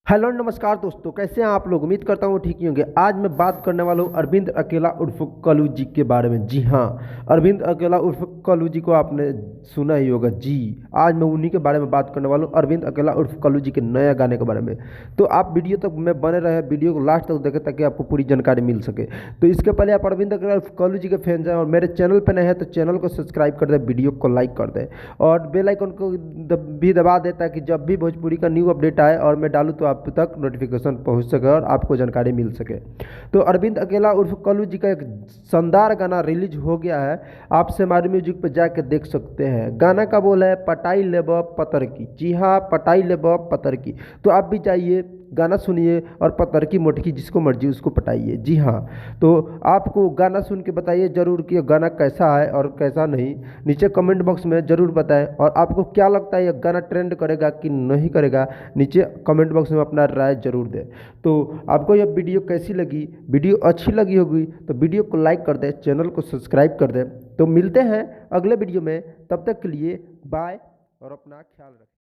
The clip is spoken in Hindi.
हेलो नमस्कार दोस्तों, कैसे हैं आप लोग। उम्मीद करता हूँ ठीक ही होंगे। आज मैं बात करने वाला हूँ अरविंद अकेला उर्फ कल्लू जी के बारे में। जी हाँ, अरविंद अकेला उर्फ कल्लू जी को आपने सुना ही होगा। जी, आज मैं उन्हीं के बारे में बात करने वाला हूँ, अरविंद अकेला उर्फ कल्लू जी के नए गाने के बारे में। तो आप वीडियो तक में बने रहे, वीडियो को लास्ट तक देखें ताकि आपको पूरी जानकारी मिल सके। तो इसके पहले आप अरविंद अकेला उर्फ कल्लू जी के फैंस हैं और मेरे चैनल पर नए हैं तो चैनल को सब्सक्राइब कर दें, वीडियो को लाइक कर दें और बेल आइकन को भी दबा दें ताकि जब भी भोजपुरी का न्यू अपडेट आए और मैं डालूँ तो आप तक नोटिफिकेशन पहुंच सके और आपको जानकारी मिल सके। तो अरविंद अकेला उर्फ कल्लू जी का एक शानदार गाना रिलीज हो गया है। आप सेमारी म्यूजिक पर जाकर देख सकते हैं। गाना का बोल है पटाई लेब पतर की। जी हाँ, पटाई लेब पतर की। तो आप भी जाइए, गाना सुनिए और पतर की मोटकी जिसको मर्जी उसको पटाइए। जी हाँ, तो आपको गाना सुन के बताइए ज़रूर कि ये गाना कैसा है और कैसा नहीं। नीचे कमेंट बॉक्स में ज़रूर बताएं और आपको क्या लगता है ये गाना ट्रेंड करेगा कि नहीं करेगा, नीचे कमेंट बॉक्स में अपना राय ज़रूर दें। तो आपको यह वीडियो कैसी लगी, वीडियो अच्छी लगी होगी तो वीडियो को लाइक कर दें, चैनल को सब्सक्राइब कर दें। तो मिलते हैं अगले वीडियो में, तब तक के लिए बाय और अपना ख्याल रखें।